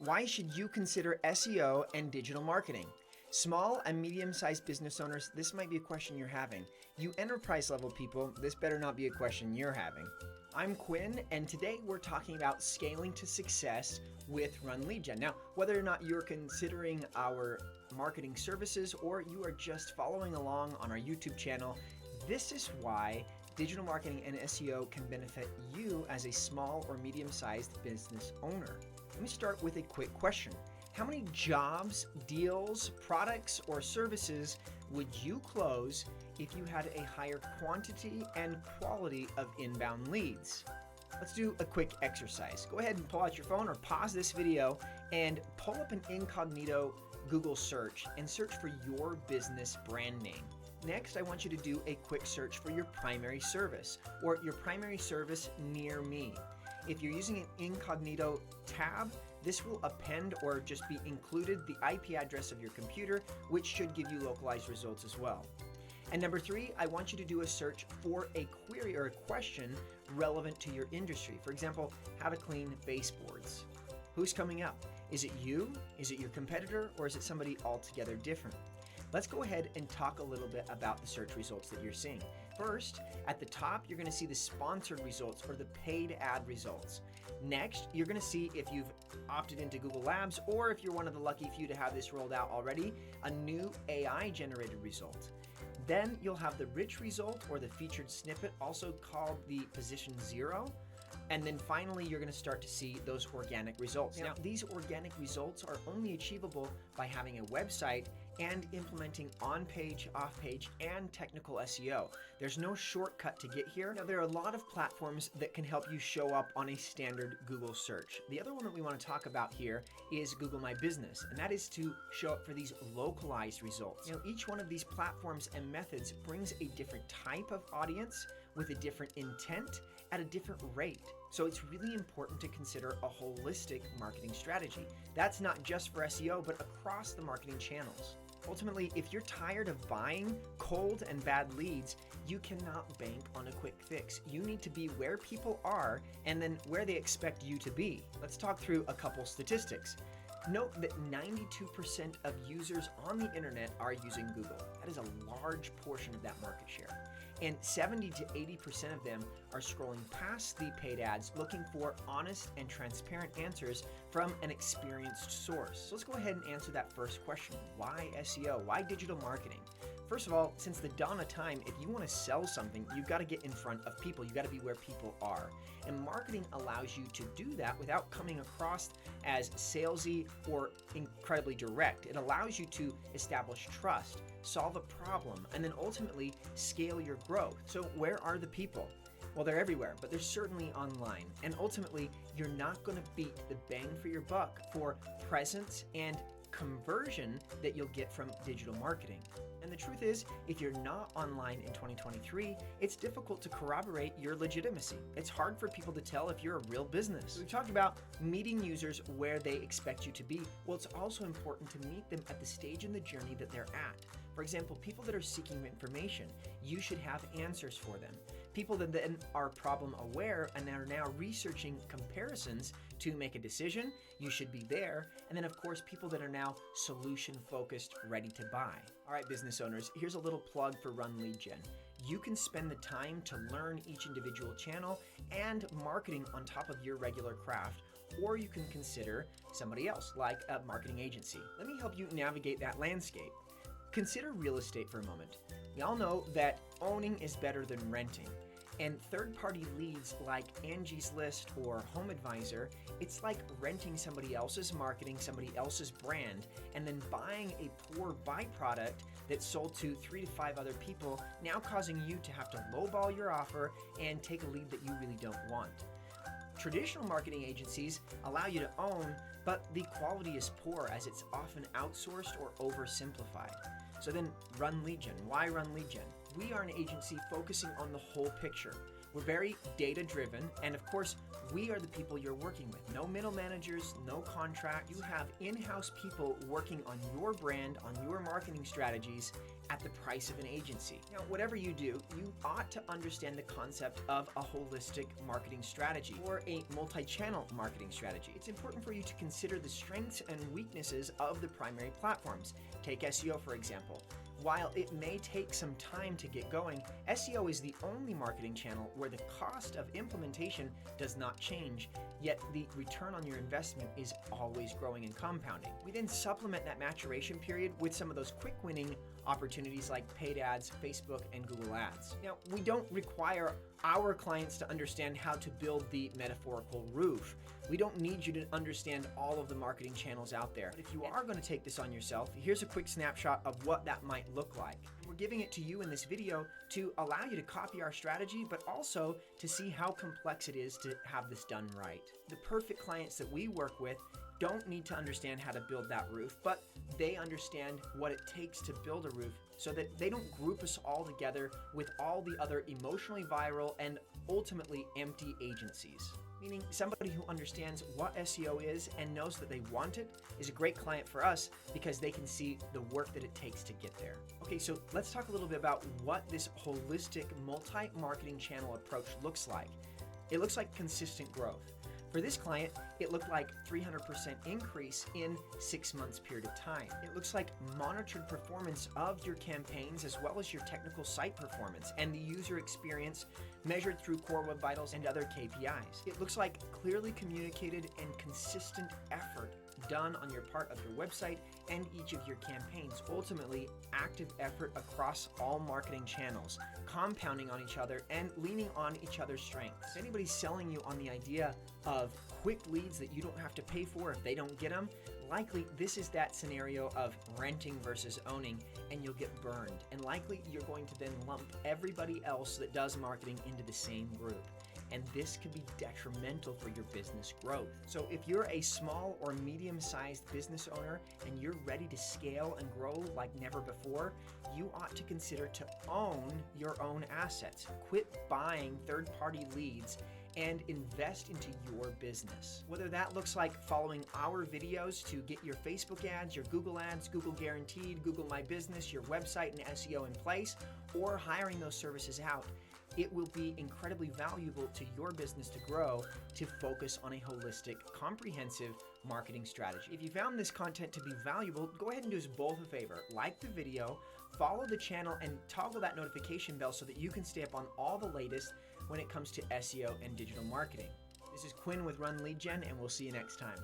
Why should you consider SEO and digital marketing? Small and medium-sized business owners, this might be a question you're having. You enterprise level people, this better not be a question you're having. I'm Quinn, and today we're talking about scaling to success with RunLeadGen. Now, whether or not you're considering our marketing services or you are just following along on our YouTube channel, this is why digital marketing and SEO can benefit you as a small or medium-sized business owner. Let me start with a quick question. How many jobs, deals, products, or services would you close if you had a higher quantity and quality of inbound leads? Let's do a quick exercise. Go ahead and pull out your phone or pause this video and pull up an incognito Google search and search for your business brand name. Next, I want you to do a quick search for your primary service or your primary service near me. If you're using an incognito tab, this will append or just be included the IP address of your computer, which should give you localized results as well. And number 3, I want you to do a search for a query or a question relevant to your industry. For example, how to clean baseboards. Who's coming up? Is it you? Is it your competitor? Or is it somebody altogether different? Let's go ahead and talk a little bit about the search results that you're seeing. First, at the top, you're going to see the sponsored results or the paid ad results. Next, you're going to see if you've opted into Google Labs or if you're one of the lucky few to have this rolled out already, a new AI generated result. Then you'll have the rich result or the featured snippet, also called the position 0. And then finally, you're going to start to see those organic results. Now, these organic results are only achievable by having a website and implementing on-page, off-page, and technical SEO. There's no shortcut to get here. Now, there are a lot of platforms that can help you show up on a standard Google search. The other one that we want to talk about here is Google My Business, and that is to show up for these localized results. Each one of these platforms and methods brings a different type of audience with a different intent at a different rate. So it's really important to consider a holistic marketing strategy. That's not just for SEO, but across the marketing channels. Ultimately, if you're tired of buying cold and bad leads, you cannot bank on a quick fix. You need to be where people are and then where they expect you to be. Let's talk through a couple statistics. Note that 92% of users on the internet are using Google. That is a large portion of that market share. And 70 to 80% of them are scrolling past the paid ads looking for honest and transparent answers from an experienced source. So let's go ahead and answer that first question. Why SEO? Why digital marketing? First of all, since the dawn of time, if you want to sell something, you've got to get in front of people. You've got to be where people are. And marketing allows you to do that without coming across as salesy or incredibly direct. It allows you to establish trust, solve a problem, and then ultimately scale your growth. So where are the people? Well, they're everywhere, but they're certainly online. And ultimately, you're not going to beat the bang for your buck for presence and conversion that you'll get from digital marketing. And the truth is, if you're not online in 2023, it's difficult to corroborate your legitimacy. It's hard for people to tell if you're a real business. We've talked about meeting users where they expect you to be. Well, it's also important to meet them at the stage in the journey that they're at. For example, people that are seeking information, you should have answers for them. People that then are problem aware and are now researching comparisons to make a decision, you should be there. And then of course, people that are now solution focused, ready to buy. All right, business owners, here's a little plug for RunLeadGen. You can spend the time to learn each individual channel and marketing on top of your regular craft, or you can consider somebody else like a marketing agency. Let me help you navigate that landscape. Consider real estate for a moment. We all know that owning is better than renting. And third-party leads like Angie's List or Home Advisor, it's like renting somebody else's marketing, somebody else's brand, and then buying a poor byproduct that's sold to 3 to 5 other people, now causing you to have to lowball your offer and take a lead that you really don't want. Traditional marketing agencies allow you to own, but the quality is poor as it's often outsourced or oversimplified. So then RunLeadGen. Why RunLeadGen? We are an agency focusing on the whole picture. We're very data-driven, and of course, We are the people you're working with. No middle managers, no contract. You have in-house people working on your brand, on your marketing strategies at the price of an agency. Now, whatever you do, you ought to understand the concept of a holistic marketing strategy or a multi-channel marketing strategy. It's important for you to consider the strengths and weaknesses of the primary platforms. Take SEO, for example. While it may take some time to get going, SEO is the only marketing channel where the cost of implementation does not change, yet the return on your investment is always growing and compounding. We then supplement that maturation period with some of those quick winning opportunities like paid ads, Facebook, and Google Ads. Now, we don't require our clients to understand how to build the metaphorical roof. We don't need you to understand all of the marketing channels out there. But if you are going to take this on yourself, here's a quick snapshot of what that might look like. We're giving it to you in this video to allow you to copy our strategy, but also to see how complex it is to have this done right. The perfect clients that we work with don't need to understand how to build that roof, but they understand what it takes to build a roof so that they don't group us all together with all the other emotionally viral and ultimately empty agencies. Meaning somebody who understands what SEO is and knows that they want it is a great client for us because they can see the work that it takes to get there. Okay, so let's talk a little bit about what this holistic multi-marketing channel approach looks like. It looks like consistent growth. For this client, it looked like 300% increase in 6 months period of time. It looks like monitored performance of your campaigns as well as your technical site performance and the user experience measured through Core Web Vitals and other KPIs. It looks like clearly communicated and consistent effort done on your part of your website and each of your campaigns. Ultimately, active effort across all marketing channels, compounding on each other and leaning on each other's strengths. If anybody's selling you on the idea of quick leads that you don't have to pay for if they don't get them, likely this is that scenario of renting versus owning, and you'll get burned. And likely you're going to then lump everybody else that does marketing into the same group. And this could be detrimental for your business growth. So if you're a small or medium-sized business owner and you're ready to scale and grow like never before, you ought to consider to own your own assets. Quit buying third-party leads and invest into your business. Whether that looks like following our videos to get your Facebook ads, your Google ads, Google Guaranteed, Google My Business, your website and SEO in place, or hiring those services out, it will be incredibly valuable to your business to grow to focus on a holistic, comprehensive marketing strategy. If you found this content to be valuable, go ahead and do us both a favor. Like the video, follow the channel, and toggle that notification bell so that you can stay up on all the latest when it comes to SEO and digital marketing. This is Quinn with RunLeadGen, and we'll see you next time.